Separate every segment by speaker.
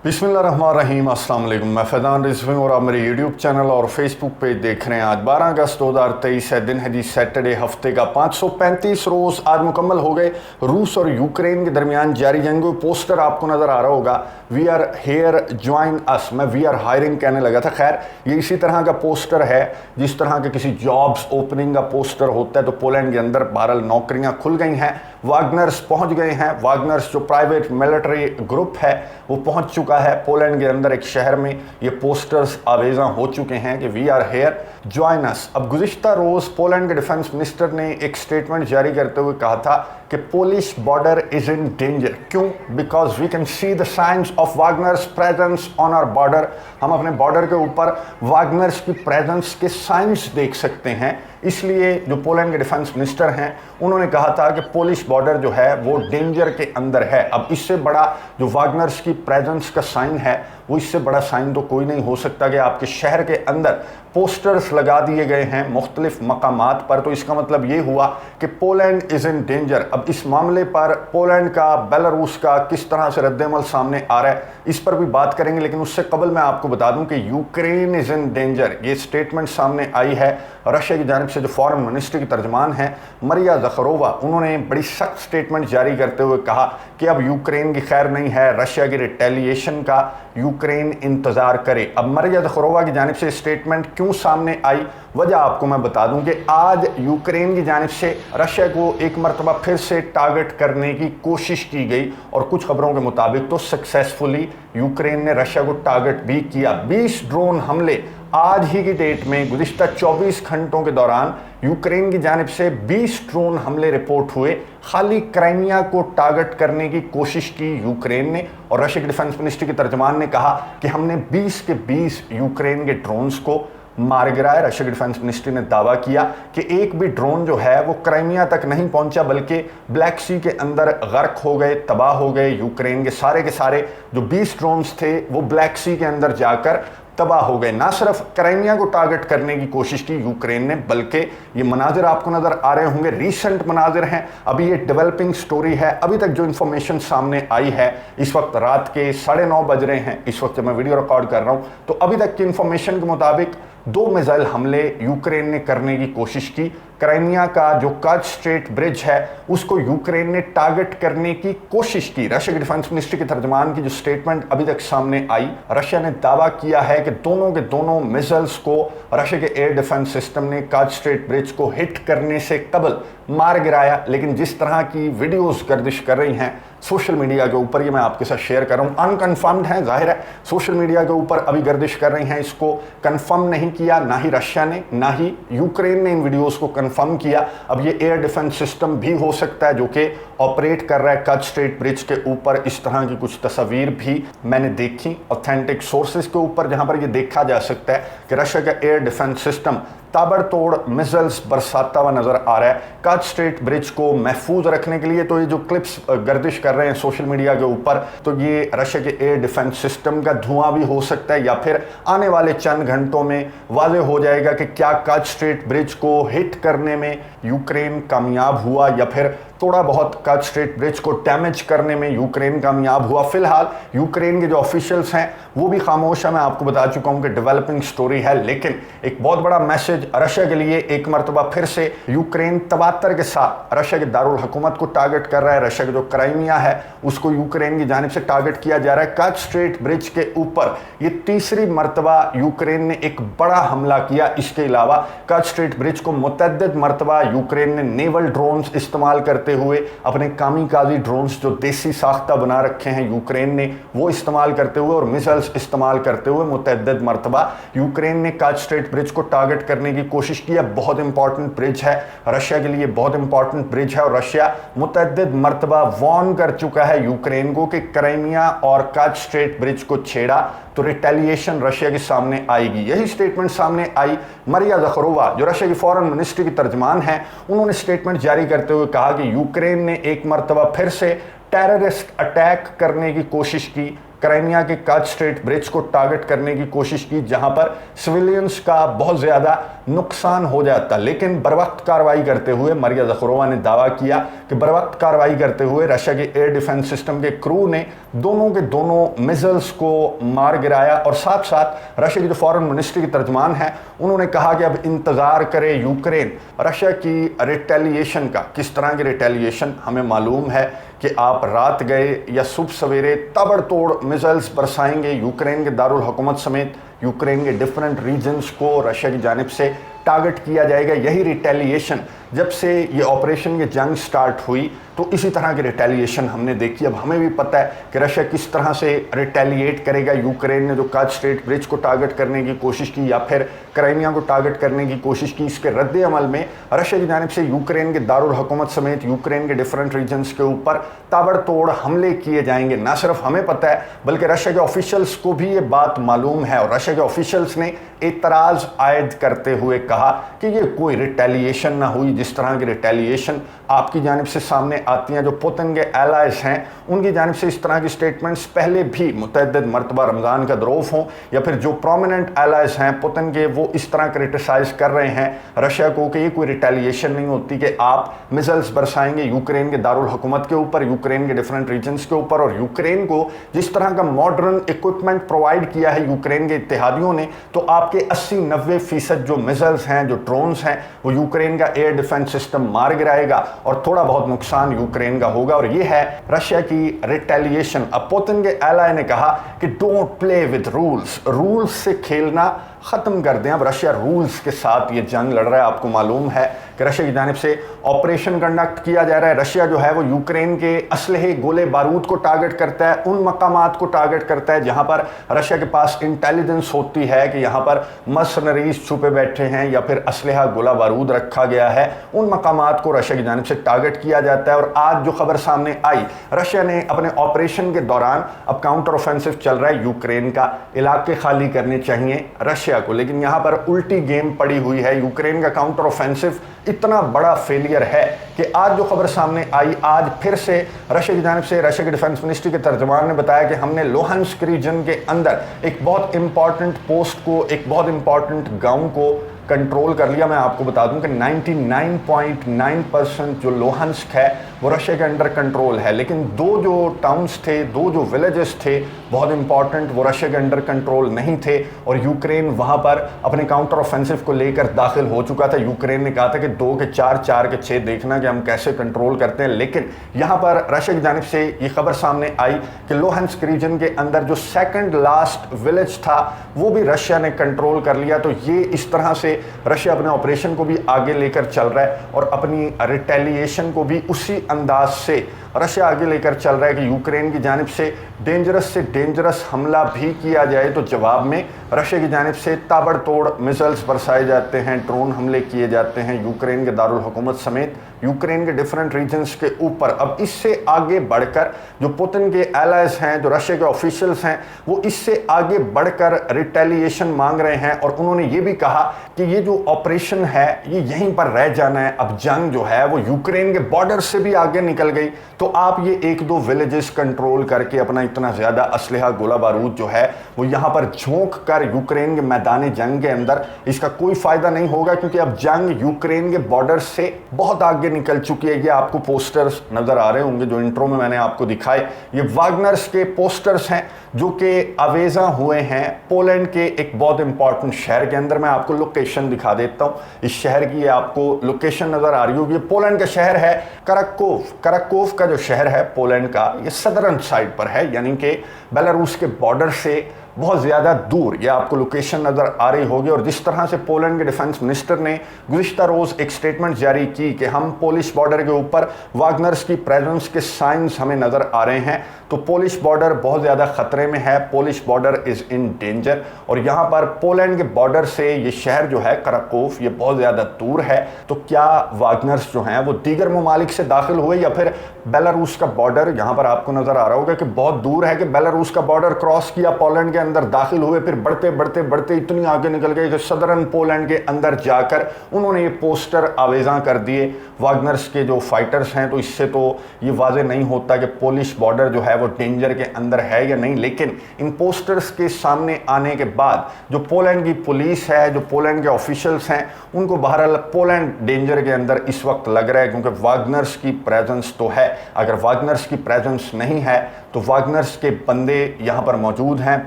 Speaker 1: बिस्मिल्लाहिर्रहमानिर्रहीम, अस्सलाम वालेकुम। मैं फैज़ान रिजवी और आप मेरे यूट्यूब चैनल और फेसबुक पेज देख रहे हैं। आज 12 अगस्त 2023 है, दिन है जी सैटरडे, हफ्ते का 535 रोज़ आज मुकम्मल हो गए। रूस और यूक्रेन के दरमियान जारी जंग। पोस्टर आपको नज़र आ रहा होगा, we are here join us. मैं वी आर हायरिंग कहने लगा था। खैर, ये इसी तरह का पोस्टर है जिस तरह के किसी जॉब्स ओपनिंग का पोस्टर होता है। तो पोलैंड के अंदर 12 नौकरियां खुल गई हैं। वागनर्स पहुंच गए हैं। वागनर्स जो प्राइवेट मिलिट्री ग्रुप है वो पहुंच चुका है पोलैंड के अंदर एक शहर में। ये पोस्टर्स आवेजा हो चुके हैं कि we are here join us. अब गुज़िश्ता रोज़ पोलैंड के डिफेंस मिनिस्टर ने एक स्टेटमेंट जारी करते हुए कहा था कि Polish border is in danger. क्यों? Because we can see the signs of Wagner's presence on our border. हम अपने बॉर्डर के ऊपर वागनर्स की प्रेजेंस के साइंस देख सकते हैं। इसलिए जो पोलैंड के डिफेंस मिनिस्टर हैं उन्होंने कहा था कि पोलिश बॉर्डर जो है वो डेंजर के अंदर है। अब इससे बड़ा जो वागनर्स की प्रेजेंस का साइन है वो इससे बड़ा साइन तो कोई नहीं हो सकता कि आपके शहर के अंदर पोस्टर्स लगा दिए गए हैं मुख्तलिफ मकामात पर। तो इसका मतलब ये हुआ कि पोलैंड इज इन डेंजर। अब इस मामले पर पोलैंड का, बेलारूस का किस तरह से रद्द-ए-अमल सामने आ रहा है इस पर भी बात करेंगे, लेकिन उससे कबल मैं आपको बता दूं कि यूक्रेन इज इन डेंजर। ये स्टेटमेंट सामने आई है रशिया की जानिब से। जो फॉरेन मिनिस्ट्री की तर्जमान है मरिया ज़खरोवा, उन्होंने बड़ी सख्त स्टेटमेंट जारी करते हुए कहा कि अब यूक्रेन की खैर नहीं है, रशिया की रिटेलिएशन का यूक्रेन इंतज़ार करे। अब मरिया ज़खरोवा की जानिब से स्टेटमेंट क्यों सामने आई, वजह आपको मैं बता दूं कि आज यूक्रेन की जानिब से रशिया को एक मरतबा फिर से टारगेट करने की कोशिश की गई और कुछ खबरों के मुताबिक तो सक्सेसफुली यूक्रेन ने रशिया को टारगेट भी किया। 20 ड्रोन हमले आज ही की डेट में गुज़िश्ता 24 घंटों के दौरान यूक्रेन की जानिब से 20 ड्रोन हमले रिपोर्ट हुए। खाली क्राइमिया को टारगेट करने की कोशिश की यूक्रेन ने और रशिया के डिफेंस मिनिस्ट्री के तर्जमान ने कहा कि हमने 20 के 20 यूक्रेन के ड्रोन्स को मार गिराया। रशिया के डिफेंस मिनिस्ट्री ने दावा किया कि एक भी ड्रोन जो है वो क्राइमिया तक नहीं पहुंचा बल्कि ब्लैक सी के अंदर गर्क हो गए, तबाह हो गए। यूक्रेन के सारे जो 20 ड्रोन्स थे वो ब्लैक सी के अंदर जाकर तबाह हो गए। ना सिर्फ क्राइमिया को टारगेट करने की कोशिश की यूक्रेन ने, बल्कि ये मनाजिर आपको नजर आ रहे होंगे, रीसेंट मनाजिर हैं, अभी ये डेवलपिंग स्टोरी है। अभी तक जो इन्फॉर्मेशन सामने आई है, इस वक्त रात के 9:30 बज रहे हैं इस वक्त जब मैं वीडियो रिकॉर्ड कर रहा हूं, तो अभी तक की इन्फॉर्मेशन के मुताबिक 2 मिसाइल हमले यूक्रेन ने करने की कोशिश की। क्राइमिया का जो कर्च स्ट्रेट ब्रिज है उसको यूक्रेन ने टारगेट करने की कोशिश की। रशिया के डिफेंस मिनिस्ट्री के तर्जमान की जो स्टेटमेंट अभी तक सामने आई, रशिया ने दावा किया है कि दोनों के दोनों मिसाइल्स को रशिया के एयर डिफेंस सिस्टम ने कर्च स्ट्रेट ब्रिज को हिट करने से कबल मार गिराया। लेकिन जिस तरह की वीडियोस गर्दिश कर रही हैं सोशल मीडिया के ऊपर, ये मैं आपके साथ शेयर कर रहा हूँ, अनकन्फर्म्ड है। जाहिर है सोशल मीडिया के ऊपर अभी गर्दिश कर रही हैं, इसको कंफर्म नहीं किया ना ही रशिया ने ना ही यूक्रेन ने इन वीडियोस को कंफर्म किया। अब ये एयर डिफेंस सिस्टम भी हो सकता है जो कि ऑपरेट कर रहा है कर्च स्ट्रेट ब्रिज के ऊपर। इस तरह की कुछ तस्वीर भी मैंने देखी ऑथेंटिक सोर्सेज के ऊपर, जहां पर ये देखा जा सकता है कि रशिया का एयर डिफेंस सिस्टम ताबड़तोड़ मिसाइल्स बरसाता हुआ नजर आ रहा है कर्च स्ट्रेट ब्रिज को महफूज रखने के लिए। तो ये जो क्लिप्स गर्दिश कर रहे हैं सोशल मीडिया के ऊपर, तो ये रशिया के एयर डिफेंस सिस्टम का धुआं भी हो सकता है, या फिर आने वाले चंद घंटों में वाज़ेह हो जाएगा कि क्या कर्च स्ट्रेट ब्रिज को हिट करने में यूक्रेन कामयाब हुआ या फिर थोड़ा बहुत कर्च स्ट्रेट ब्रिज को डैमेज करने में यूक्रेन कामयाब हुआ। फिलहाल यूक्रेन के जो ऑफिशियल्स हैं वो भी खामोश है। मैं आपको बता चुका हूं कि डेवलपिंग स्टोरी है, लेकिन एक बहुत बड़ा मैसेज रशिया के लिए एक मरतबा फिर से यूक्रेन तवातर के साथ रशिया के दारुल हुकूमत को टारगेट कर रहा है। रशिया का जो क्राइमिया है उसको यूक्रेन की जानिब से टारगेट किया जा रहा है। कर्च स्ट्रेट ब्रिज के ऊपर ये तीसरी मरतबा यूक्रेन ने एक बड़ा हमला किया। इसके अलावा कर्च स्ट्रेट ब्रिज को मुतअद्दिद मरतबा यूक्रेन ने नेवल ड्रोन्स इस्तेमाल करते हुए, अपने कामीकाजी ड्रोन्स जो देसी साख्ता बना रखे हैं यूक्रेन ने, वो इस्तेमाल करते हुए और मिसाइल्स इस्तेमाल करते हुए मुतअद्दिद मरतबा यूक्रेन ने कर्च स्ट्रेट ब्रिज को टारगेट करने की कोशिश की। बहुत इंपॉर्टेंट ब्रिज है रशिया के लिए, बहुत इंपॉर्टेंट ब्रिज है और रशिया मुतअद्दिद मरतबा वार्न कर चुका है यूक्रेन को कि क्राइमिया और कर्च स्ट्रेट ब्रिज को छेड़ा तो रिटेलिएशन रशिया के सामने आएगी। यही स्टेटमेंट सामने आई मरिया ज़खरोवा जो रशिया की फॉरेन मिनिस्ट्री की तर्जमान है। उन्होंने स्टेटमेंट जारी करते हुए कहा कि यूक्रेन ने एक मरतबा फिर से टेररिस्ट अटैक करने की कोशिश की क्राइमिया के कर्च स्ट्रेट ब्रिज को टारगेट करने की कोशिश की, जहां पर सिविलियंस का बहुत ज्यादा नुकसान हो जाता। लेकिन बरवक्त कार्रवाई करते हुए मरिया ज़खरोवा ने दावा किया कि बरवक्त कार्रवाई करते हुए रशिया के एयर डिफेंस सिस्टम के क्रू ने दोनों के दोनों मिसाइल्स को मार गिराया। और साथ साथ रशिया की जो फॉरेन मिनिस्ट्री की तर्जमान है, उन्होंने कहा कि अब इंतजार करे यूक्रेन रशिया की रिटेलिएशन का। किस तरह की रिटेलिएशन, हमें मालूम है कि आप रात गए या सुबह सवेरे ताबड़तोड़ मिसाइल्स बरसाएंगे यूक्रेन के दारुल हुकूमत समेत यूक्रेन के डिफरेंट रीजन्स को रशिया की जानिब से टारगेट किया जाएगा। यही रिटेलिएशन जब से ये ऑपरेशन, ये जंग स्टार्ट हुई तो इसी तरह की रिटेलिएशन हमने देखी। अब हमें भी पता है कि रशिया किस तरह से रिटेलिएट करेगा। यूक्रेन ने जो कर्च स्ट्रेट ब्रिज को टारगेट करने की कोशिश की या फिर क्राइमिया को टारगेट करने की कोशिश की, इसके रद्द अमल में रशिया की जानिब से यूक्रेन के दारुल हुकूमत समेत यूक्रेन के डिफरेंट रीजन्स के ऊपर ताबड़तोड़ हमले किए जाएंगे। ना सिर्फ हमें पता है बल्कि रशिया के ऑफिशियल्स को भी ये बात मालूम है। और रशिया के ऑफिशियल्स ने एतराज़ आयद करते हुए कहा कि ये कोई रिटेलिएशन ना हुई जिस तरह की रिटेलिएशन आपकी जानिब से सामने आती हैं। जो पुतिन के एलाइज हैं उनकी जानिब से इस तरह की स्टेटमेंट्स पहले भी मुतअद्दिद मरतबा रमज़ान का द्रोफ हों या फिर जो प्रोमिनेंट एलाइज हैं पुतिन के, वो इस तरह क्रिटिसाइज कर रहे हैं रशिया को कि ये कोई रिटेलिएशन नहीं होती कि आप मिसाइल्स बरसाएंगे यूक्रेन के दारुल हुकूमत के ऊपर, यूक्रेन के डिफरेंट रीजन्स के ऊपर। और यूक्रेन को जिस तरह का मॉडर्न इक्विपमेंट प्रोवाइड किया है यूक्रेन के इत्तेहादियों ने, तो आपके 80-90% जो मिसाइल्स हैं, जो ड्रोन्स हैं, वो यूक्रेन का एयर डिफेंस सिस्टम मार गिराएगा और थोड़ा बहुत नुकसान यूक्रेन का होगा। और ये है रशिया की रिटेलिएशन। अब पुतिन के एलाय ने कहा कि don't play with rules, rules से खेलना ख़त्म कर दें। अब रशिया रूल्स के साथ ये जंग लड़ रहा है। आपको मालूम है कि रशिया की जानिब से ऑपरेशन कंडक्ट किया जा रहा है। रशिया जो है वो यूक्रेन के असलहे, गोले बारूद को टारगेट करता है, उन मकामात को टारगेट करता है जहां पर रशिया के पास इंटेलिजेंस होती है कि यहाँ पर मर्सनरीज छुपे बैठे हैं या फिर असलहा, गोला बारूद रखा गया है। उन मकामात को रशिया की जानिब से टारगेट किया जाता है। और आज जो खबर सामने आई, रशिया ने अपने ऑपरेशन के दौरान, अब काउंटर ऑफेंसिव चल रहा है यूक्रेन का, इलाके खाली करने चाहिए रशिया को, लेकिन यहां पर उल्टी गेम पड़ी हुई है। यूक्रेन का काउंटर ऑफेंसिव इतना बड़ा फेलियर है कि आज जो खबर सामने आई, आज फिर से रशिया की जानिब से रशिया के डिफेंस मिनिस्ट्री के तर्जुमान ने बताया कि हमने लोहांस्क रीजन के अंदर एक बहुत इंपॉर्टेंट पोस्ट को, एक बहुत इंपॉर्टेंट गांव को कंट्रोल कर लिया। मैं आपको बता दूं कि 99.9% जो लोहांस्क है वो रशिया के अंडर कंट्रोल है, लेकिन दो जो टाउन्स थे, दो जो विलेजेस थे बहुत इंपॉर्टेंट, वो रशिया के अंडर कंट्रोल नहीं थे। और यूक्रेन वहां पर अपने काउंटर ऑफेंसिव को लेकर दाखिल हो चुका था। यूक्रेन ने कहा था कि 2 के 4, 4 के 6 देखना कि हम कैसे कंट्रोल करते हैं। लेकिन यहां पर रशिया की जानिब से ये खबर सामने आई कि लोहांस्क रीजन के अंदर जो सेकंड लास्ट विलेज था वो भी रशिया ने कंट्रोल कर लिया। तो ये इस तरह से रशिया अपने ऑपरेशन को भी आगे लेकर चल रहा है और अपनी रिटेलिएशन को भी उसी अंदाज से रशिया आगे लेकर चल रहा है कि यूक्रेन की जानिब से डेंजरस हमला भी किया जाए तो जवाब में रशिया की जानिब से ताबड़तोड़ मिसाइल्स बरसाए जाते हैं, ड्रोन हमले किए जाते हैं यूक्रेन के दारुल हुकूमत समेत यूक्रेन के डिफरेंट रीजन्स के ऊपर। अब इससे आगे बढ़कर जो पुतिन के एलाइज हैं, जो रशिया के ऑफिशियल्स हैं, वो इससे आगे बढ़कर रिटेलिएशन मांग रहे हैं। और उन्होंने ये भी कहा कि ये जो ऑपरेशन है ये यहीं पर रह जाना है। अब जंग जो है वो यूक्रेन के बॉर्डर से भी आगे निकल गई, तो आप ये 1-2 विलेजेस कंट्रोल करके अपना इतना ज़्यादा असलहा, गोला बारूद जो है वो यहाँ पर झोंक कर यूक्रेन के मैदानी जंग के अंदर, इसका कोई फ़ायदा नहीं होगा, क्योंकि अब जंग यूक्रेन के बॉर्डर से बहुत आगे निकल चुकी है। ये आपको पोस्टर्स नज़र आ रहे होंगे जो इंट्रो में मैंने आपको दिखाए, ये वागनर्स के पोस्टर्स हैं जो कि आवेजा हुए हैं पोलैंड के एक बहुत इंपॉर्टेंट शहर के अंदर। मैं आपको लोकेशन दिखा देता हूँ। इस शहर की आपको लोकेशन नज़र आ रही होगी। ये पोलैंड का शहर है करक्कोव। करक्कोव का जो शहर है पोलैंड का, ये सदर्न साइड पर है, यानी कि बेलारूस के बॉर्डर से बहुत ज़्यादा दूर। ये आपको लोकेशन नज़र आ रही होगी। और जिस तरह से पोलैंड के डिफेंस मिनिस्टर ने गुज़िश्ता रोज़ एक स्टेटमेंट जारी की कि हम पोलिश बॉर्डर के ऊपर वागनर्स की प्रेजेंस के साइंस हमें नज़र आ रहे हैं, तो पोलिश बॉर्डर बहुत ज़्यादा ख़तरे में है, Polish border is in danger. और यहाँ पर पोलैंड के बॉर्डर से ये शहर जो है करक्कोव, ये बहुत ज़्यादा दूर है। तो क्या वागनर्स जो हैं वो दीगर ममालिक से दाखिल हुए या फिर बेलारूस का बॉर्डर, यहाँ पर आपको नज़र आ रहा होगा कि बहुत दूर है, कि बेलारूस का बॉर्डर क्रॉस किया पोलैंड के अंदर दाखिल हुए, फिर बढ़ते बढ़ते बढ़ते इतनी आगे निकल गए कि सदर्न पोलैंड के अंदर जाकर उन्होंने ये पोस्टर आवेज़ां कर दिए वागनर्स के जो फाइटर्स हैं। तो इससे तो ये वाजे नहीं होता कि पोलिश बॉर्डर जो है वो डेंजर के अंदर है या नहीं, लेकिन इन पोस्टर्स के सामने आने के बाद जो पोलैंड की पुलिस है, जो पोलैंड के ऑफिशियल्स हैं, उनको बहरहाल पोलैंड डेंजर के अंदर इस वक्त लग रहा है, क्योंकि वागनर्स की प्रेजेंस तो है। अगर वागनर्स की प्रेजेंस नहीं है तो वागनर्स के बंदे यहाँ पर मौजूद हैं,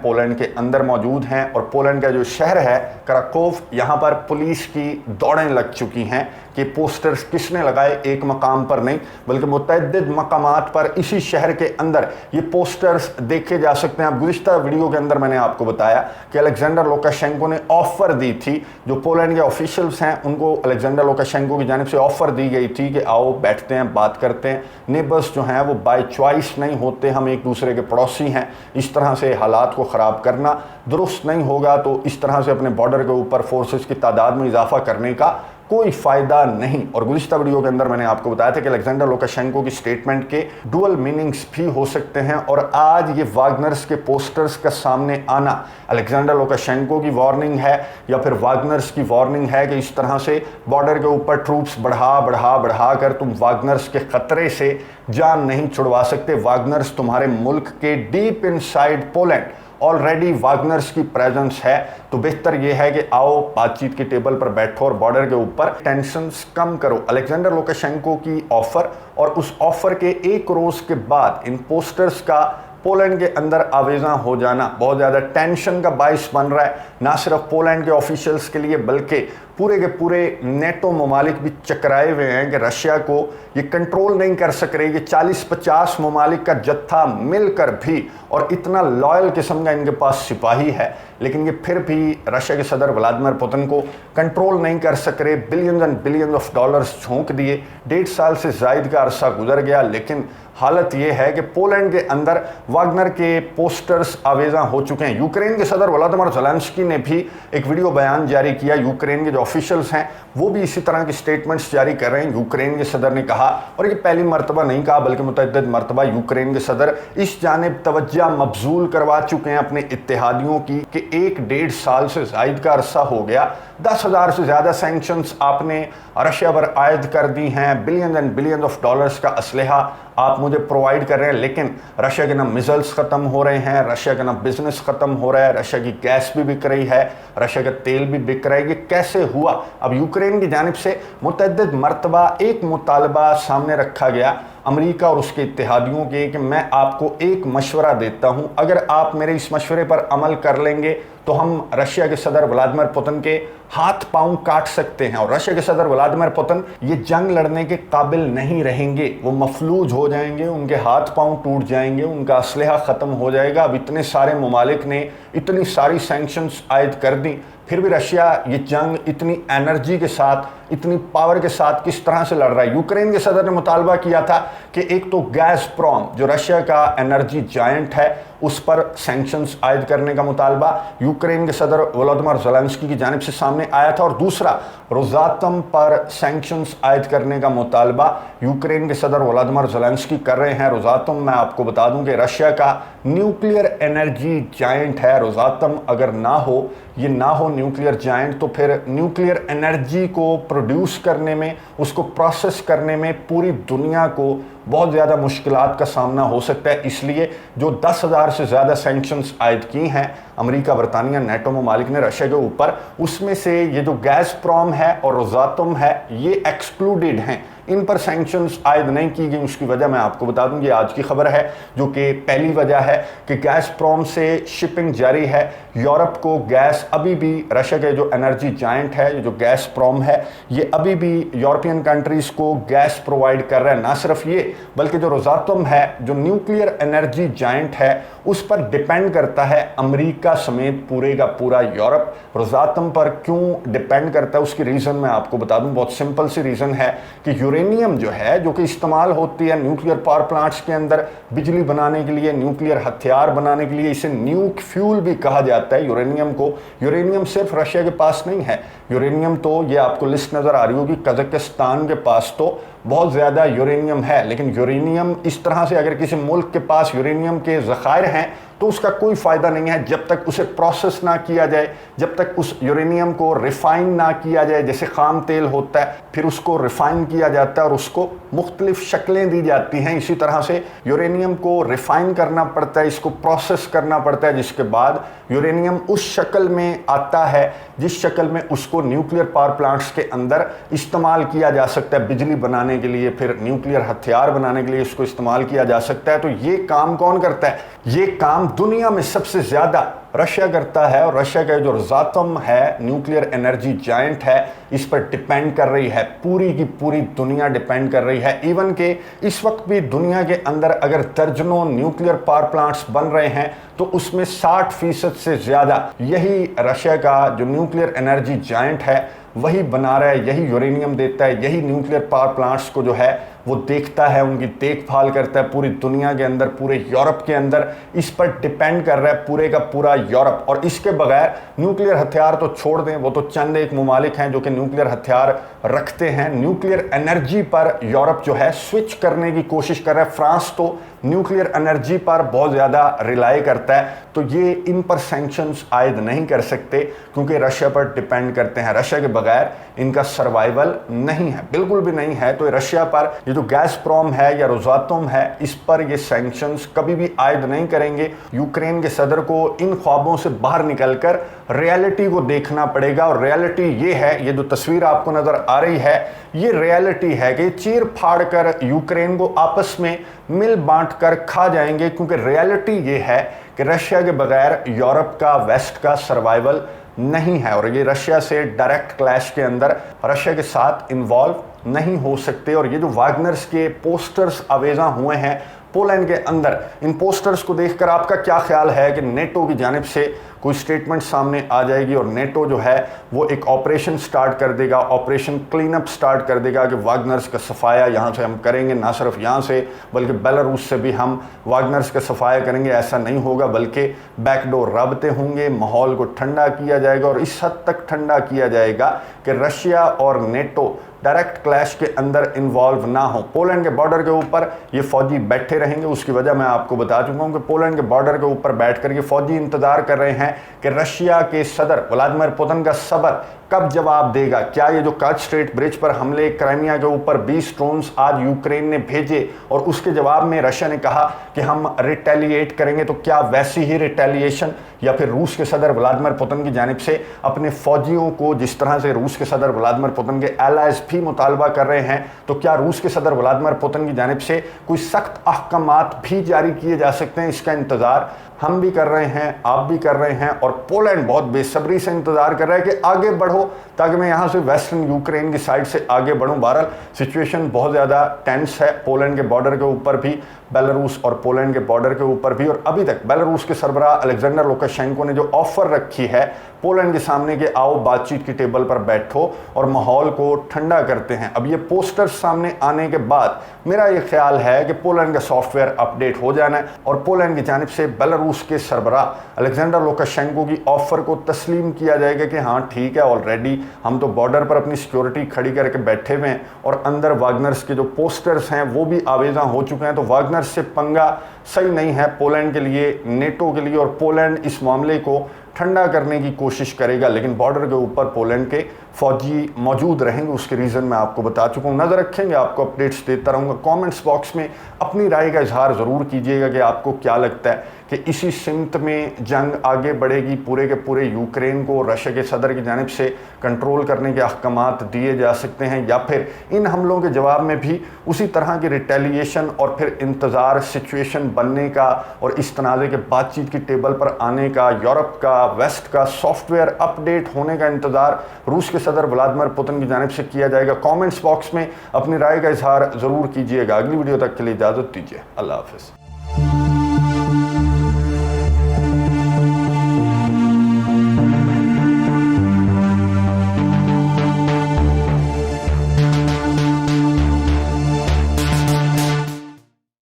Speaker 1: पोलैंड के अंदर मौजूद हैं, और पोलैंड का जो शहर है कराकोव, यहाँ पर पुलिस की दौड़ें लग चुकी हैं कि पोस्टर्स किसने लगाए, एक मकाम पर नहीं बल्कि मुतअद्दिद मकामात पर इसी शहर के अंदर ये पोस्टर्स देखे जा सकते हैं। अब गुज़िश्ता वीडियो के अंदर मैंने आपको बताया कि अलेक्जेंडर लुकाशेंको ने ऑफर दी थी, जो पोलैंड के ऑफिशियल्स हैं उनको अलेक्जेंडर लुकाशेंको की जानिब से ऑफर दी गई थी कि आओ बैठते हैं, बात करते हैं। नेबर्स जो हैं वो बाय चॉइस नहीं होते, हम एक दूसरे के पड़ोसी हैं, इस तरह से हालात को ख़राब करना दुरुस्त नहीं होगा। तो इस तरह से अपने बॉर्डर के ऊपर फोर्सेस की तादाद में इजाफा करने का कोई फ़ायदा नहीं। और गुज़िश्ता वीडियो के अंदर मैंने आपको बताया था कि अलेक्जेंडर लुकाशेंको की स्टेटमेंट के डुअल मीनिंग्स भी हो सकते हैं, और आज ये वागनर्स के पोस्टर्स का सामने आना अलेक्जेंडर लुकाशेंको की वार्निंग है या फिर वागनर्स की वार्निंग है कि इस तरह से बॉर्डर के ऊपर ट्रूप्स बढ़ा कर तुम वागनर्स के ख़तरे से जान नहीं छुड़वा सकते। वागनर्स तुम्हारे मुल्क के डीप इनसाइड पोलैंड ऑलरेडी वागनर्स की प्रेजेंस है, तो बेहतर यह है कि आओ बातचीत की टेबल पर बैठो और बॉर्डर के ऊपर टेंशन्स कम करो। अलेक्जेंडर लुकाशेंको की ऑफर और उस ऑफर के एक रोज़ के बाद इन पोस्टर्स का पोलैंड के अंदर आवेज़ा हो जाना बहुत ज़्यादा टेंशन का बाइस बन रहा है, ना सिर्फ पोलैंड के ऑफिशियल्स के लिए बल्कि पूरे के पूरे नेटो ममालिक भी चकराए हुए हैं कि रशिया को ये कंट्रोल नहीं कर सक रही। ये 40-50 ममालिक का जत्था मिलकर भी, और इतना लॉयल किस्म का इनके पास सिपाही है, लेकिन ये फिर भी रशिया के सदर व्लादिमीर पुतिन को कंट्रोल नहीं कर सक रहे। Billions and billions of dollars झोंक दिए, 1.5 साल से ज़ायद का अरसा गुजर गया, लेकिन हालत ये है कि पोलैंड के अंदर वागनर के पोस्टर्स आवेज़ा हो चुके हैं। यूक्रेन के सदर व्लादिमीर ज़ेलेंस्की ने भी एक वीडियो बयान जारी किया। यूक्रेन के जो ऑफिशियल्स हैं वो भी इसी तरह की स्टेटमेंट्स जारी कर रहे हैं। यूक्रेन के सदर ने कहा, और ये पहली मरतबा नहीं कहा बल्कि मुतअद्दिद मरतबा तबा के सदर इस जानिब तवज्जो मबजूल करवा चुके हैं अपने इत्तेहादियों की कि 1-1.5 साल से ज़ायद का अरसा हो गया, 10,000 से ज़्यादा सैंक्शंस आपने रशिया पर आयद कर दी हैं, billion and billion of dollars का असलहा आप मुझे प्रोवाइड कर रहे हैं, लेकिन रशिया के ना मिसाइल्स ख़त्म हो रहे हैं, रशिया का ना बिजनेस ख़त्म हो रहा है, रशिया की गैस भी बिक रही है, रशिया का तेल भी बिक रहा है। ये कैसे हुआ? अब यूक्रेन की जानिब से मुतअद्दिद मरतबा एक मुतालबा सामने रखा गया अमेरिका और उसके इत्तेहादियों के कि मैं आपको एक मशवरा देता हूं, अगर आप मेरे इस मशवरे पर अमल कर लेंगे तो हम रशिया के सदर व्लादिमीर पुतिन के हाथ पांव काट सकते हैं, और रशिया के सदर व्लादिमीर पुतिन ये जंग लड़ने के काबिल नहीं रहेंगे, वो मफलूज हो जाएंगे, उनके हाथ पांव टूट जाएंगे, उनका असलहा ख़त्म हो जाएगा। अब इतने सारे ममालिक ने इतनी सारी सैंक्शंस आयद कर दी, फिर भी रशिया ये जंग इतनी एनर्जी के साथ, इतनी पावर के साथ किस तरह से लड़ रहा है। यूक्रेन के सदर ने मुतालबा किया था कि एक तो गैज़प्रोम जो रशिया का एनर्जी जायंट है उस पर सैंक्शंस आयद करने का मुतालबा यूक्रेन के सदर वोलोदिमीर ज़ेलेंस्की की जानिब से सामने आया था, और दूसरा रोज़ातम पर सैंक्शंस आयद करने का मुतालबा यूक्रेन के सदर वोलोदिमीर ज़ेलेंस्की कर रहे हैं। रोज़ातम, मैं आपको बता दूं कि रशिया का न्यूक्लियर एनर्जी जायंट है। रोज़ातम अगर ना हो, ये ना हो न्यूक्लियर जायंट, तो फिर न्यूक्लियर एनर्जी को प्रोड्यूस करने में, उसको प्रोसेस करने में पूरी दुनिया को बहुत ज़्यादा मुश्किलात का सामना हो सकता है। इसलिए जो 10,000 से ज़्यादा सैंक्शंस आयद की हैं अमेरिका, बरतानिया, नेटो ममालिक ने रशिया के ऊपर, उसमें से ये जो गैज़प्रोम है और रोज़ातम है ये एक्सक्लूडेड हैं, इन पर सैंक्शंस आयद नहीं की गई। उसकी वजह मैं आपको बता दूं, ये आज की खबर है, जो कि पहली वजह है कि गैज़प्रोम से शिपिंग जारी है। यूरोप को गैस अभी भी, रशिया के जो एनर्जी जायंट है, ये जो गैज़प्रोम है, ये अभी भी यूरोपियन कंट्रीज़ को गैस प्रोवाइड कर रहा है। ना सिर्फ ये, बल्कि जो रोज़ातम है, जो न्यूक्लियर एनर्जी जायंट है, उस पर डिपेंड करता है अमेरिका समेत पूरे का पूरा यूरोप। रोज़ातम पर क्यों डिपेंड करता है, उसकी रीज़न मैं आपको बता दूं। बहुत सिंपल सी रीज़न है कि यूरेनियम जो है, जो कि इस्तेमाल होती है न्यूक्लियर पावर प्लांट्स के अंदर बिजली बनाने के लिए, न्यूक्लियर हथियार बनाने के लिए, इसे न्यूक फ्यूल भी कहा जाता है यूरेनियम को। यूरेनियम सिर्फ रशिया के पास नहीं है, यूरेनियम तो ये आपको लिस्ट नज़र आ रही होगी, कजाकिस्तान के पास तो बहुत ज़्यादा यूरेनियम है, लेकिन यूरेनियम इस तरह से अगर किसी मुल्क के पास यूरेनियम के ज़खायर हैं तो उसका कोई फ़ायदा नहीं है जब तक उसे प्रोसेस ना किया जाए, जब तक उस यूरेनियम को रिफ़ाइन ना किया जाए। जैसे ख़ाम तेल होता है, फिर उसको रिफ़ाइन किया जाता है और उसको मुख्तलिफ़ शक्लें दी जाती हैं, इसी तरह से यूरेनियम को रिफ़ाइन करना पड़ता है, इसको प्रोसेस करना पड़ता है, जिसके बाद यूरेनियम उस शक्ल में आता है जिस शक्ल में उसको न्यूक्लियर पावर प्लांट्स के अंदर इस्तेमाल किया जा सकता है बिजली बनाने के लिए, फिर न्यूक्लियर हथियार बनाने के लिए इसको इस्तेमाल किया जा सकता है। तो ये काम कौन करता है? ये काम दुनिया में सबसे ज़्यादा रशिया करता है, और रशिया का जो रोसाटम है, न्यूक्लियर एनर्जी जायंट है, इस पर डिपेंड कर रही है, पूरी की पूरी दुनिया डिपेंड कर रही है। इवन के इस वक्त भी दुनिया के अंदर अगर दर्जनों न्यूक्लियर पावर प्लांट्स बन रहे हैं तो उसमें 60% से ज़्यादा यही रशिया का जो न्यूक्लियर एनर्जी जायंट है वही बना रहा है, यही यूरेनियम देता है, यही न्यूक्लियर पावर प्लांट्स को जो है वो देखता है, उनकी देखभाल करता है पूरी दुनिया के अंदर, पूरे यूरोप के अंदर इस पर डिपेंड कर रहा है पूरे का पूरा यूरोप। और इसके बगैर न्यूक्लियर हथियार तो छोड़ दें, वो तो चंद एक ममालिक हैं जो कि न्यूक्लियर हथियार रखते हैं, न्यूक्लियर एनर्जी पर यूरोप जो है स्विच करने की कोशिश कर रहा है। फ्रांस तो न्यूक्लियर एनर्जी पर बहुत ज़्यादा रिलाई करता है, तो ये इन पर सैंक्शंस आयद नहीं कर सकते क्योंकि रशिया पर डिपेंड करते हैं, रशिया के बगैर इनका सर्वाइवल नहीं है, बिल्कुल भी नहीं है। तो रशिया पर ये जो गैसप्रोम है या रोसाटम है, इस पर ये सैंक्शंस कभी भी आयद नहीं करेंगे। यूक्रेन के सदर को इन ख्वाबों से बाहर निकलकर रियलिटी को देखना पड़ेगा, और रियलिटी ये है, ये जो तस्वीर आपको नज़र आ रही है ये रियलिटी है कि चीर फाड़ कर यूक्रेन को आपस में मिल बांट कर खा जाएंगे, क्योंकि रियलिटी ये है कि रशिया के बगैर यूरोप का, वेस्ट का सर्वाइवल नहीं है, और ये रशिया से डायरेक्ट क्लैश के अंदर रशिया के साथ इन्वॉल्व नहीं हो सकते। और ये जो वागनर्स के पोस्टर्स आवेजा हुए हैं पोलैंड के अंदर, इन पोस्टर्स को देखकर आपका क्या ख्याल है कि नेटो की जानिब से कोई स्टेटमेंट सामने आ जाएगी और नेटो जो है वो एक ऑपरेशन स्टार्ट कर देगा, ऑपरेशन क्लीन अप स्टार्ट कर देगा कि वागनर्स का सफाया यहाँ से हम करेंगे, ना सिर्फ यहाँ से बल्कि बेलारूस से भी हम वागनर्स का सफाया करेंगे। ऐसा नहीं होगा, बल्कि बैकडोर राबते होंगे, माहौल को ठंडा किया जाएगा, और इस हद तक ठंडा किया जाएगा कि रशिया और नेटो डायरेक्ट क्लैश के अंदर इन्वॉल्व ना हो। पोलैंड के बॉर्डर के ऊपर ये फौजी बैठे रहेंगे, उसकी वजह मैं आपको बता चुका हूँ कि पोलैंड के बॉर्डर के ऊपर बैठकर ये फौजी इंतजार कर रहे हैं कि रशिया के सदर व्लादिमीर पुतिन का सबर कब जवाब देगा। क्या ये जो कर्च स्ट्रेट ब्रिज पर हमले, क्राइमिया के ऊपर 20 ड्रोन्स आज यूक्रेन ने भेजे और उसके जवाब में रशिया ने कहा कि हम रिटेलिएट करेंगे, तो क्या वैसी ही रिटेलिएशन या फिर रूस के सदर व्लादिमीर पुतिन की जानिब से अपने फौजियों को, जिस तरह से रूस के सदर व्लादिमीर पुतिन के एलाइज भी मुतालबा कर रहे हैं, तो क्या रूस के सदर व्लादिमीर पुतिन की जानिब से कोई सख्त अहकामात भी जारी किए जा सकते हैं? इसका इंतज़ार हम भी कर रहे हैं, आप भी कर रहे हैं, और पोलैंड बहुत बेसब्री से इंतज़ार कर रहा है कि आगे बढ़ो ताकि मैं यहाँ से वेस्टर्न यूक्रेन की साइड से आगे बढ़ूँ। बहरहाल सिचुएशन बहुत ज़्यादा टेंस है, पोलैंड के बॉर्डर के ऊपर भी, बेलारूस और पोलैंड के बॉर्डर के ऊपर भी। और अभी तक बेलारूस के सरबराह अलेक्जेंडर लुकाशेंको ने जो ऑफ़र रखी है पोलैंड के सामने कि आओ बातचीत की टेबल पर बैठो और माहौल को ठंडा करते हैं, अब ये पोस्टर्स सामने आने के बाद मेरा ये ख्याल है कि पोलैंड का सॉफ्टवेयर अपडेट हो जाना है और पोलैंड की जानिब से बेलारूस के सरबराह अलेक्जेंडर लुकाशेंको की ऑफ़र को तस्लीम किया जाएगा कि हाँ ठीक है, ऑलरेडी हम तो बॉर्डर पर अपनी सिक्योरिटी खड़ी करके बैठे हुए हैं और अंदर वागनर्स के जो पोस्टर्स हैं वो भी आवेजा हो चुके हैं, तो वागनर्स से पंगा सही नहीं है पोलैंड के लिए, नेटो के लिए, और पोलैंड इस मामले को ठंडा करने की कोशिश करेगा। लेकिन बॉर्डर के ऊपर पोलैंड के फौजी मौजूद रहेंगे, उसके रीज़न मैं आपको बता चुका हूँ। नज़र रखेंगे, आपको अपडेट्स देता रहूँगा। कमेंट्स बॉक्स में अपनी राय का इजहार ज़रूर कीजिएगा कि आपको क्या लगता है कि इसी सिमत में जंग आगे बढ़ेगी, पूरे के पूरे यूक्रेन को रशिया के सदर की जानिब से कंट्रोल करने के अहकामात दिए जा सकते हैं, या फिर इन हमलों के जवाब में भी उसी तरह की रिटेलिएशन और फिर इंतज़ार, सिचुएशन बनने का और इस तनाज़े के बातचीत की टेबल पर आने का, यूरोप का, वेस्ट का सॉफ्टवेयर अपडेट होने का इंतज़ार रूस के सदर व्लादिमीर पुतिन की जानिब से किया जाएगा। कमेंट्स बॉक्स में अपनी राय का इजहार ज़रूर कीजिएगा। अगली वीडियो तक के लिए इजाज़त दीजिए। अल्लाह हाफ़िज़।